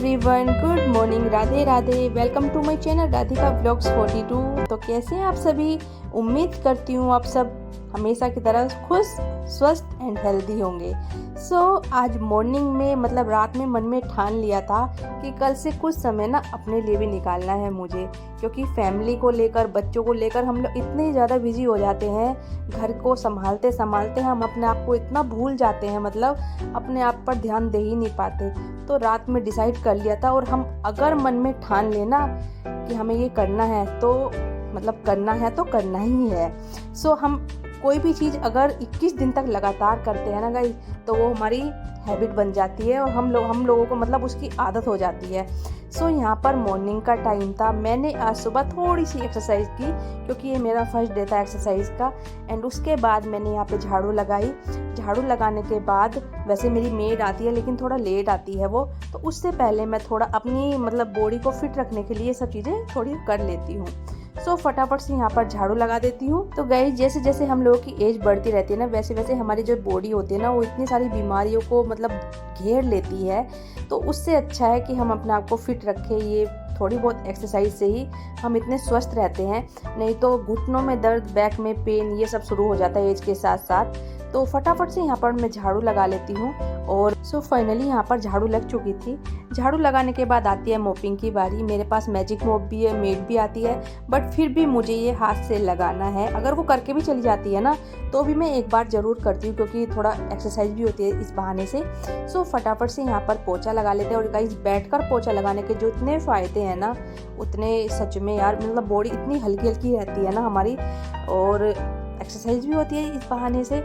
Everyone, good morning, Radhe Radhe. Welcome to my channel Radhika blogs 42। तो कैसे हैं आप सभी? उम्मीद करती हूँ आप सब हमेशा की तरह खुश, स्वस्थ एंड हेल्दी होंगे। आज मॉर्निंग में मतलब रात में मन में ठान लिया था कि कल से कुछ समय ना अपने लिए भी निकालना है मुझे, क्योंकि फैमिली को लेकर, बच्चों को लेकर हम लोग इतने ज़्यादा बिजी हो जाते हैं। घर को संभालते संभालते हम अपने आप को इतना भूल जाते हैं, मतलब अपने आप पर ध्यान दे ही नहीं पाते। तो रात में डिसाइड कर लिया था, और हम अगर मन में ठान लेना कि हमें ये करना है तो मतलब करना है तो करना ही है। हम कोई भी चीज़ अगर 21 दिन तक लगातार करते हैं ना गाइस, तो वो हमारी हैबिट बन जाती है और हम लोगों को मतलब उसकी आदत हो जाती है। यहाँ पर मॉर्निंग का टाइम था। मैंने आज सुबह थोड़ी सी एक्सरसाइज की, क्योंकि ये मेरा फर्स्ट डे था एक्सरसाइज का। एंड उसके बाद मैंने यहाँ पे झाड़ू लगाई। झाड़ू लगाने के बाद, वैसे मेरी मेड आती है लेकिन थोड़ा लेट आती है वो, तो उससे पहले मैं थोड़ा अपनी मतलब बॉडी को फिट रखने के लिए सब चीज़ें थोड़ी कर लेती हूँ। फटाफट से यहाँ पर झाड़ू लगा देती हूँ। तो गाइस, जैसे जैसे हम लोगों की एज बढ़ती रहती है ना, वैसे वैसे हमारी जो बॉडी होती है ना, वो इतनी सारी बीमारियों को मतलब घेर लेती है। तो उससे अच्छा है कि हम अपने आप को फिट रखें। ये थोड़ी बहुत एक्सरसाइज से ही हम इतने स्वस्थ रहते हैं, नहीं तो घुटनों में दर्द, बैक में पेन, ये सब शुरू हो जाता है एज के साथ साथ। तो फटाफट से यहाँ पर मैं झाड़ू लगा लेती हूँ। और फाइनली यहाँ पर झाड़ू लग चुकी थी। झाड़ू लगाने के बाद आती है मोपिंग की बारी। मेरे पास मैजिक मोप भी है, मेड भी आती है, बट फिर भी मुझे ये हाथ से लगाना है। अगर वो करके भी चली जाती है ना, तो भी मैं एक बार ज़रूर करती हूँ, क्योंकि थोड़ा एक्सरसाइज भी होती है इस बहाने से। फटाफट से यहाँ पर पोछा लगा लेते हैं। और गाइस, बैठकर पोछा लगाने के जो इतने फ़ायदे हैं ना, उतने सच में यार, मतलब बॉडी इतनी हल्की हल्की रहती है ना हमारी, और एक्सरसाइज भी होती है इस बहाने से।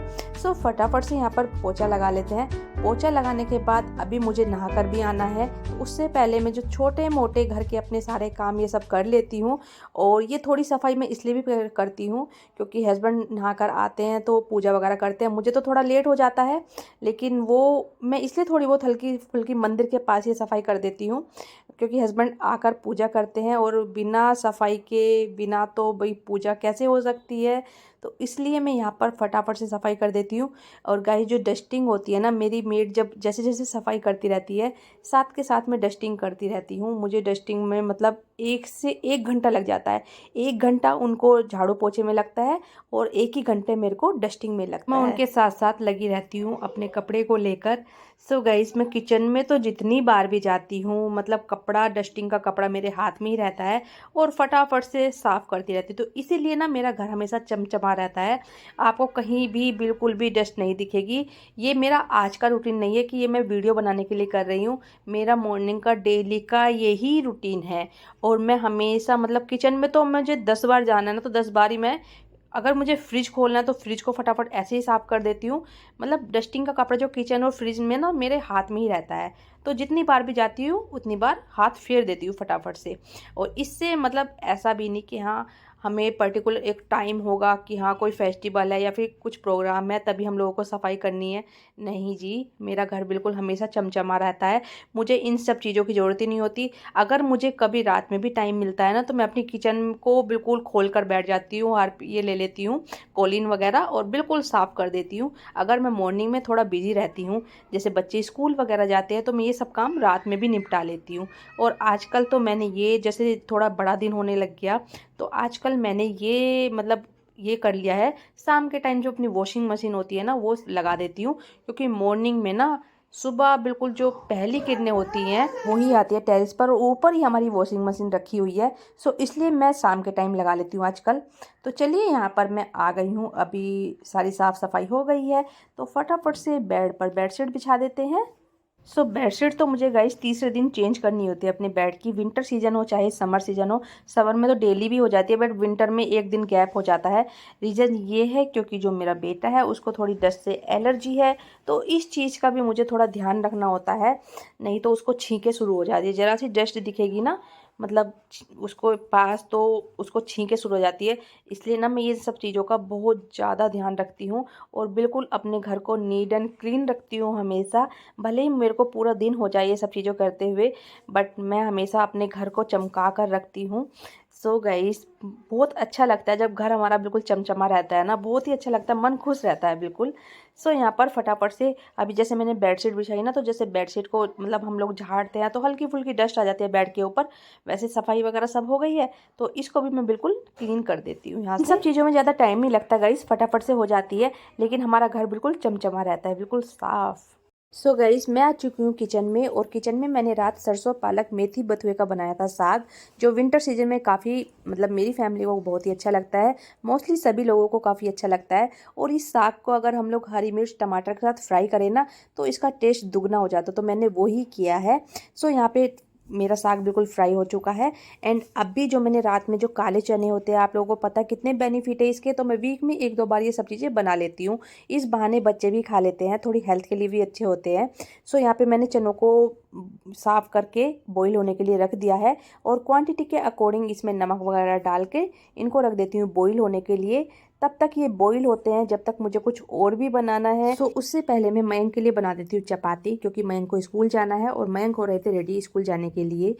फटाफट से यहाँ पर पोछा लगा लेते हैं। पोछा लगाने के बाद अभी मुझे नहाकर भी आना है, तो उससे पहले मैं जो छोटे मोटे घर के अपने सारे काम ये सब कर लेती हूँ। और ये थोड़ी सफाई मैं इसलिए भी करती हूँ क्योंकि हस्बैंड नहाकर आते हैं तो पूजा वगैरह करते हैं। मुझे तो थोड़ा लेट हो जाता है, लेकिन वो मैं इसलिए थोड़ी बहुत हल्की फुल्की मंदिर के पास ही सफाई कर देती हूँ, क्योंकि हस्बैंड आकर पूजा करते हैं, और बिना सफाई के बिना तो भाई पूजा कैसे हो सकती है। तो इसलिए मैं यहाँ पर फटाफट से सफाई कर देती हूँ। और गाइस, जो डस्टिंग होती है ना, मेरी मेड जब जैसे जैसे सफाई करती रहती है, साथ के साथ में डस्टिंग करती रहती हूँ। मुझे डस्टिंग में मतलब 1 से 1 घंटा लग जाता है। 1 घंटा उनको झाड़ू पोछे में लगता है, और 1 ही घंटे मेरे को डस्टिंग में लगता है। मैं उनके साथ साथ लगी रहती हूँ अपने कपड़े को लेकर। गाइस, मैं किचन में तो जितनी बार भी जाती हूँ, मतलब कपड़ा, डस्टिंग का कपड़ा मेरे हाथ में ही रहता है, और फटाफट से साफ़ करती रहती हूँ। तो इसीलिए ना मेरा घर हमेशा चमचमा रहता है। आपको कहीं भी बिल्कुल भी डस्ट नहीं दिखेगी। ये मेरा आज का रूटीन नहीं है कि ये मैं वीडियो बनाने के लिए कर रही हूँ। मेरा मॉर्निंग का डेली का यही रूटीन है। और मैं हमेशा मतलब किचन में तो मुझे 10 बार जाना है ना, तो 10 बार ही मैं, अगर मुझे फ्रिज खोलना है तो फ्रिज को फटाफट ऐसे ही साफ़ कर देती हूँ। मतलब डस्टिंग का कपड़ा जो किचन और फ्रिज में ना मेरे हाथ में ही रहता है, तो जितनी बार भी जाती हूँ उतनी बार हाथ फेर देती हूँ फटाफट से। और इससे मतलब ऐसा भी नहीं कि हाँ हमें पर्टिकुलर एक टाइम होगा कि हाँ कोई फेस्टिवल है या फिर कुछ प्रोग्राम है तभी हम लोगों को सफाई करनी है। नहीं जी, मेरा घर बिल्कुल हमेशा चमचमा रहता है। मुझे इन सब चीज़ों की ज़रूरत ही नहीं होती। अगर मुझे कभी रात में भी टाइम मिलता है ना, तो मैं अपनी किचन को बिल्कुल खोल कर बैठ जाती हूँ, और ये ले लेती हूँ कॉलीन वगैरह, और बिल्कुल साफ़ कर देती हूँ। अगर मैं मॉर्निंग में थोड़ा बिजी रहती हूँ, जैसे बच्चे स्कूल वगैरह जाते हैं, तो मैं ये सब काम रात में भी निपटा लेती हूँ। और आजकल तो मैंने ये, जैसे थोड़ा बड़ा दिन होने लग गया, तो आजकल मैंने ये मतलब ये कर लिया है, शाम के टाइम जो अपनी वॉशिंग मशीन होती है ना, वो लगा देती हूँ। क्योंकि मॉर्निंग में ना सुबह बिल्कुल जो पहली किरणें होती हैं वही आती है टेरेस पर, और ऊपर ही हमारी वॉशिंग मशीन रखी हुई है। इसलिए मैं शाम के टाइम लगा लेती हूँ आजकल। तो चलिए, यहाँ पर मैं आ गई हूँ, अभी सारी साफ़ सफाई हो गई है, तो फटाफट से बेड पर बेडशीट बिछा देते हैं। बेडशीट तो मुझे गाइस तीसरे दिन चेंज करनी होती है अपने बेड की। विंटर सीजन हो चाहे समर सीजन हो, समर में तो डेली भी हो जाती है, बट विंटर में 1 दिन गैप हो जाता है। रीज़न ये है क्योंकि जो मेरा बेटा है उसको थोड़ी डस्ट से एलर्जी है, तो इस चीज़ का भी मुझे थोड़ा ध्यान रखना होता है। नहीं तो उसको छींकें शुरू हो जाती है, ज़रा सी डस्ट दिखेगी ना, मतलब उसको पास तो उसको छींकें शुरू हो जाती है। इसलिए ना मैं ये सब चीज़ों का बहुत ज़्यादा ध्यान रखती हूँ, और बिल्कुल अपने घर को नीट एंड क्लीन रखती हूँ हमेशा। भले ही मेरे को पूरा दिन हो जाए ये सब चीज़ों करते हुए, बट मैं हमेशा अपने घर को चमका कर रखती हूँ। सो गाइस बहुत अच्छा लगता है जब घर हमारा बिल्कुल चमचमा रहता है ना, बहुत ही अच्छा लगता है, मन खुश रहता है बिल्कुल। सो यहाँ पर फटाफट से अभी जैसे मैंने बेडशीट बिछाई ना, तो जैसे बेडशीट को मतलब हम लोग झाड़ते हैं तो हल्की फुल्की डस्ट आ जाती है बेड के ऊपर, वैसे सफाई वगैरह सब हो गई है, तो इसको भी मैं बिल्कुल क्लीन कर देती हूँ यहाँ से। इन सब चीज़ों में ज़्यादा टाइम नहीं लगता गाइस, फटाफट से हो जाती है, लेकिन हमारा घर बिल्कुल चमचमा रहता है, बिल्कुल साफ। सो गाइस मैं आ चुकी हूँ किचन में, और किचन में मैंने रात सरसों पालक मेथी बथुए का बनाया था साग, जो विंटर सीजन में काफ़ी मतलब मेरी फैमिली को बहुत ही अच्छा लगता है, मोस्टली सभी लोगों को काफ़ी अच्छा लगता है। और इस साग को अगर हम लोग हरी मिर्च टमाटर के साथ फ्राई करें ना, तो इसका टेस्ट दुगना हो जाता है, तो मैंने वो ही किया है। सो यहाँ पे मेरा साग बिल्कुल फ्राई हो चुका है। एंड अभी जो मैंने रात में जो काले चने होते हैं, आप लोगों को पता है कितने बेनिफिट है इसके, तो मैं वीक में 1-2 बार ये सब चीज़ें बना लेती हूँ। इस बहाने बच्चे भी खा लेते हैं, थोड़ी हेल्थ के लिए भी अच्छे होते हैं। सो यहाँ पे मैंने चनों को साफ़ करके बॉईल होने के लिए रख दिया है, और क्वांटिटी के अकॉर्डिंग इसमें नमक वगैरह डाल के इनको रख देती हूँ बॉईल होने के लिए। तब तक ये बॉईल होते हैं जब तक मुझे कुछ और भी बनाना है। सो उससे पहले मैं मयंक के लिए बना देती हूँ चपाती, क्योंकि मयंक को स्कूल जाना है और मयंक हो रहे थे रेडी स्कूल जाने के लिए,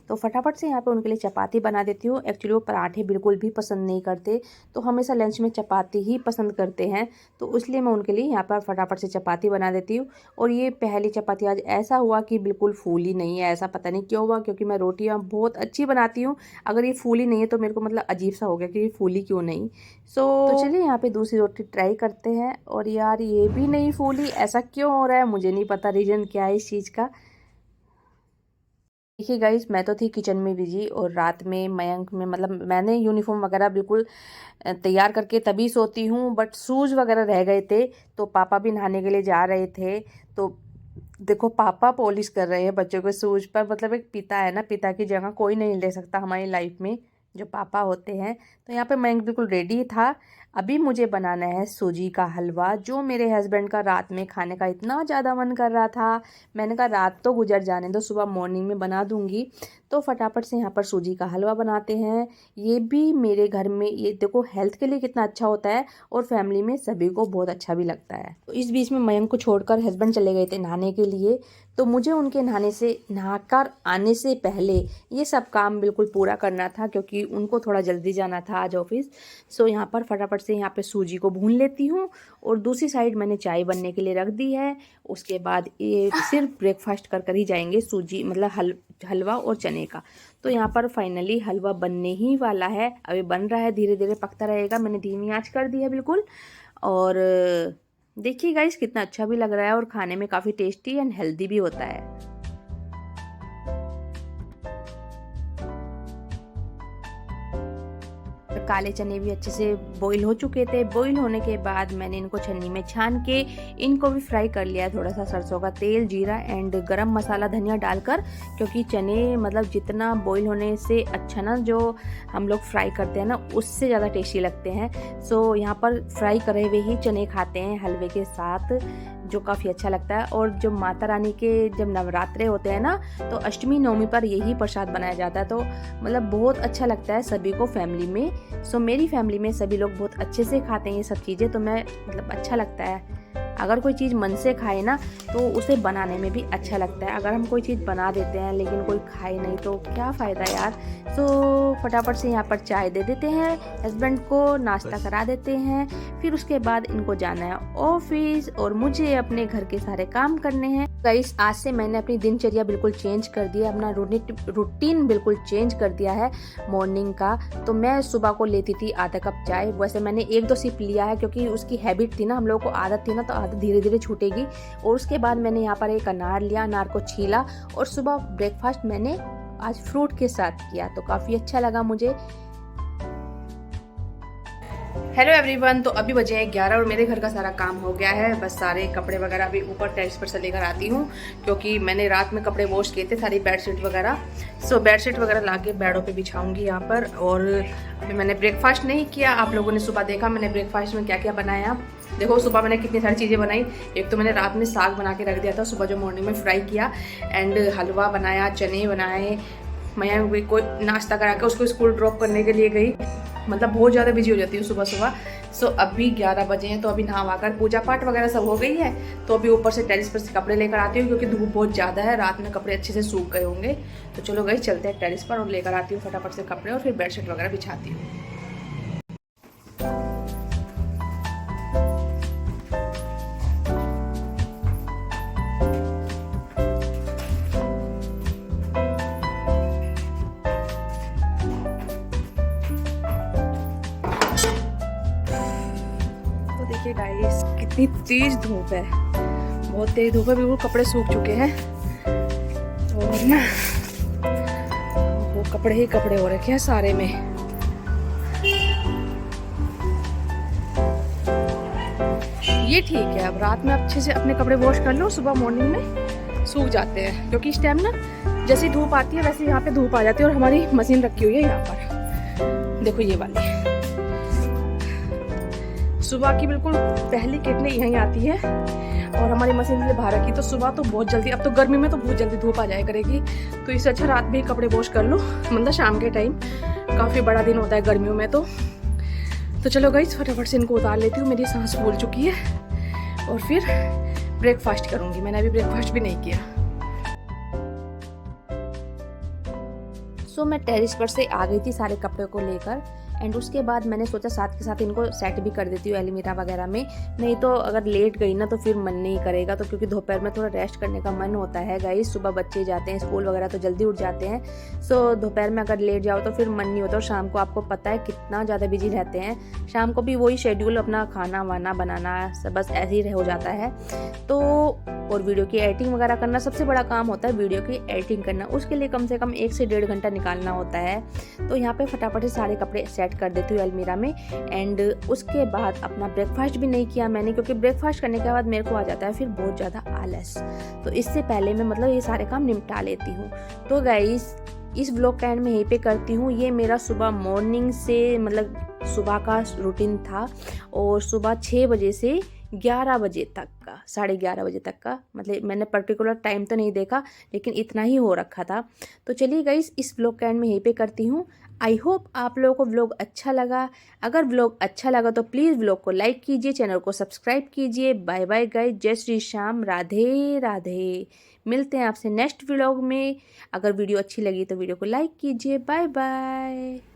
तो फटाफट से यहाँ पे उनके लिए चपाती बना देती हूँ। एक्चुअली वो पराठे बिल्कुल भी पसंद नहीं करते, तो हमेशा लंच में चपाती ही पसंद करते हैं, तो इसलिए मैं उनके लिए यहाँ पर फटाफट से चपाती बना देती हूँ। और ये पहली चपाती आज ऐसा हुआ कि बिल्कुल फूली नहीं है, ऐसा पता नहीं क्यों हुआ, क्योंकि मैं रोटियाँ बहुत अच्छी बनाती हूँ, अगर ये फूली नहीं है तो मेरे को मतलब अजीब सा हो गया कि ये फूली क्यों नहीं। तो चलिए यहाँ पे दूसरी रोटी ट्राई करते हैं, और यार ये भी नहीं फूली, ऐसा क्यों हो रहा है मुझे नहीं पता, रीज़न क्या है इस चीज़ का। देखिए गाइस मैं तो थी किचन में बिजी, और रात में मयंक में मतलब मैंने यूनिफॉर्म वगैरह बिल्कुल तैयार करके तभी सोती हूँ, बट शूज़ वगैरह रह गए थे, तो पापा भी नहाने के लिए जा रहे थे, तो देखो पापा पॉलिश कर रहे हैं बच्चों के शूज़ पर। मतलब एक पिता है ना, पिता की जगह कोई नहीं ले सकता हमारी लाइफ में, जो पापा होते हैं। तो यहाँ पे मयंक बिल्कुल रेडी था। अभी मुझे बनाना है सूजी का हलवा, जो मेरे हस्बैंड का रात में खाने का इतना ज़्यादा मन कर रहा था। मैंने कहा रात तो गुजर जाने दो, सुबह मॉर्निंग में बना दूंगी। तो फटाफट से यहाँ पर सूजी का हलवा बनाते हैं। ये भी मेरे घर में, ये देखो हेल्थ के लिए कितना अच्छा होता है, और फैमिली में सभी को बहुत अच्छा भी लगता है। तो इस बीच में मयंक को छोड़कर हस्बैंड चले गए थे नहाने के लिए, तो मुझे उनके नहाकर आने से पहले ये सब काम बिल्कुल पूरा करना था, क्योंकि उनको थोड़ा जल्दी जाना था आज ऑफिस। सो यहाँ पर फटाफट से यहाँ पे सूजी को भून लेती हूँ, और दूसरी साइड मैंने चाय बनने के लिए रख दी है। उसके बाद ये सिर्फ ब्रेकफास्ट कर ही जाएंगे, सूजी मतलब हलवा और चने का। तो यहाँ पर फाइनली हलवा बनने ही वाला है, अभी बन रहा है, धीरे धीरे पकता रहेगा। मैंने धीमी आंच कर दी है बिल्कुल, और देखिए गाइस कितना अच्छा भी लग रहा है, और खाने में काफ़ी टेस्टी एंड हेल्दी भी होता है। काले चने भी अच्छे से बॉईल हो चुके थे। बॉईल होने के बाद मैंने इनको छन्नी में छान के इनको भी फ्राई कर लिया है, थोड़ा सा सरसों का तेल, जीरा एंड गरम मसाला धनिया डालकर, क्योंकि चने मतलब जितना बॉईल होने से अच्छा ना, जो हम लोग फ्राई करते हैं ना, उससे ज़्यादा टेस्टी लगते हैं। सो यहाँ पर फ्राई करे हुए ही चने खाते हैं हलवे के साथ, जो काफ़ी अच्छा लगता है। और जो माता रानी के जब नवरात्रे होते हैं ना, तो अष्टमी नवमी पर यही प्रसाद बनाया जाता है, तो मतलब बहुत अच्छा लगता है सभी को फैमिली में। सो मेरी फैमिली में सभी लोग बहुत अच्छे से खाते हैं ये सब चीज़ें, तो मैं मतलब अच्छा लगता है। अगर कोई चीज़ मन से खाए ना, तो उसे बनाने में भी अच्छा लगता है। अगर हम कोई चीज़ बना देते हैं लेकिन कोई खाए नहीं, तो क्या फ़ायदा यार। तो फटाफट से यहाँ पर चाय दे देते हैं, हस्बैंड को नाश्ता करा देते हैं, फिर उसके बाद इनको जाना है ऑफिस, और मुझे अपने घर के सारे काम करने हैं। गाइस आज से मैंने अपनी दिनचर्या बिल्कुल चेंज कर दिया, अपना रूटीन बिल्कुल चेंज कर दिया है मॉर्निंग का। तो मैं सुबह को लेती थी आधा कप चाय, वैसे मैंने 1-2 सिप लिया है, क्योंकि उसकी हैबिट थी ना, हम लोगों को आदत थी ना, तो आदत धीरे धीरे छूटेगी। और उसके बाद मैंने यहाँ पर एक अनार लिया, अनार को छीला, और सुबह ब्रेकफास्ट मैंने आज फ्रूट के साथ किया, तो काफ़ी अच्छा लगा मुझे। हेलो एवरीवन, तो अभी बजे हैं 11 और मेरे घर का सारा काम हो गया है। बस सारे कपड़े वगैरह अभी ऊपर टेरेस पर से लेकर आती हूँ, क्योंकि मैंने रात में कपड़े वॉश किए थे, सारी बेडशीट वगैरह। सो बेडशीट वगैरह लाके बेडों पे बिछाऊंगी यहाँ पर। और अभी मैंने ब्रेकफास्ट नहीं किया, आप लोगों ने सुबह देखा मैंने ब्रेकफास्ट में क्या क्या बनाया। देखो सुबह मैंने कितनी सारी चीज़ें बनाई। एक तो मैंने रात में साग बना के रख दिया था, सुबह जो मॉर्निंग में फ्राई किया, एंड हलवा बनाया, चने बनाए। मैं भी कोई नाश्ता करा के उसको स्कूल ड्रॉप करने के लिए गई, मतलब बहुत ज़्यादा बिजी हो जाती हूँ सुबह सुबह। सो अभी 11 बजे हैं, तो अभी नहाकर पूजा पाठ वगैरह सब हो गई है। तो अभी ऊपर से टेरिस पर से कपड़े लेकर आती हूँ, क्योंकि धूप बहुत ज़्यादा है, रात में कपड़े अच्छे से सूख गए होंगे। तो चलो गाइस चलते हैं टेरिस पर और लेकर आती हूँ फटाफट से कपड़े और फिर बेडशीट वगैरह बिछाती हूँ। देखिए गाइस कितनी तेज धूप है, बहुत तेज धूप है, बिल्कुल कपड़े सूख चुके हैं और ना वो कपड़े ही कपड़े हो रखे हैं सारे में। ये ठीक है, अब रात में अच्छे से अपने कपड़े वॉश कर लो, सुबह मॉर्निंग में सूख जाते हैं, क्योंकि इस टाइम ना जैसी धूप आती है वैसे यहाँ पे धूप आ जाती है। और हमारी मशीन रखी हुई है यहाँ पर, देखो ये वाली, सुबह की बिल्कुल पहली किरणें यहीं आती है और हमारी मशीन से बाहर रखी, तो सुबह तो बहुत जल्दी, अब तो गर्मी में तो बहुत जल्दी धूप आ जाया करेगी। तो इससे अच्छा रात में ही कपड़े वॉश कर लो, मतलब शाम के टाइम, काफ़ी बड़ा दिन होता है गर्मियों में। तो चलो गाइस फटाफट से इनको उतार लेती हूँ, मेरी सांस फूल चुकी है और फिर ब्रेकफास्ट करूँगी। मैंने अभी ब्रेकफास्ट भी नहीं किया। सो मैं टेरिस पर से आ गई थी सारे कपड़े को लेकर, एंड उसके बाद मैंने सोचा साथ के साथ इनको सेट भी कर देती हूँ एलमीरा वगैरह में, नहीं तो अगर लेट गई ना तो फिर मन नहीं करेगा। तो क्योंकि दोपहर में थोड़ा रेस्ट करने का मन होता है गाइस, सुबह बच्चे जाते हैं स्कूल वगैरह तो जल्दी उठ जाते हैं। सो दोपहर में अगर लेट जाओ तो फिर मन नहीं होता, और शाम को आपको पता है कितना ज़्यादा बिजी रहते हैं, शाम को भी वही शेड्यूल, अपना खाना वाना बनाना सब बस ऐसे ही हो जाता है। तो और वीडियो की एडिटिंग वगैरह करना सबसे बड़ा काम होता है, वीडियो की एडिटिंग करना, उसके लिए कम से कम 1 से 1.5 घंटा निकालना होता है। तो यहाँ पे फटाफट से सारे कपड़े सेट कर देती हूँ अलमीरा में, एंड उसके बाद अपना ब्रेकफास्ट भी नहीं किया मैंने, क्योंकि ब्रेकफास्ट करने के बाद मेरे को आ जाता है फिर बहुत ज़्यादा आलस। तो इससे पहले मैं मतलब ये सारे काम निपटा लेती हूँ। तो गाइस इस व्लॉग का एंड में यहीं पे करती हूँ। ये मेरा सुबह मॉर्निंग से मतलब सुबह का रूटीन था, और सुबह 6 बजे से 11 बजे तक का, 11:30 बजे तक का, मतलब मैंने पर्टिकुलर टाइम तो नहीं देखा, लेकिन इतना ही हो रखा था। तो चलिए गाइस इस व्लॉग का एंड में यहीं पे करती हूँ। आई होप आप लोगों को व्लॉग अच्छा लगा। अगर व्लॉग अच्छा लगा तो प्लीज़ व्लॉग को लाइक कीजिए, चैनल को सब्सक्राइब कीजिए। बाय बाय गाइस, जय श्री श्याम, राधे राधे। मिलते हैं आपसे नेक्स्ट व्लॉग में। अगर वीडियो अच्छी लगी तो वीडियो को लाइक कीजिए। Bye bye.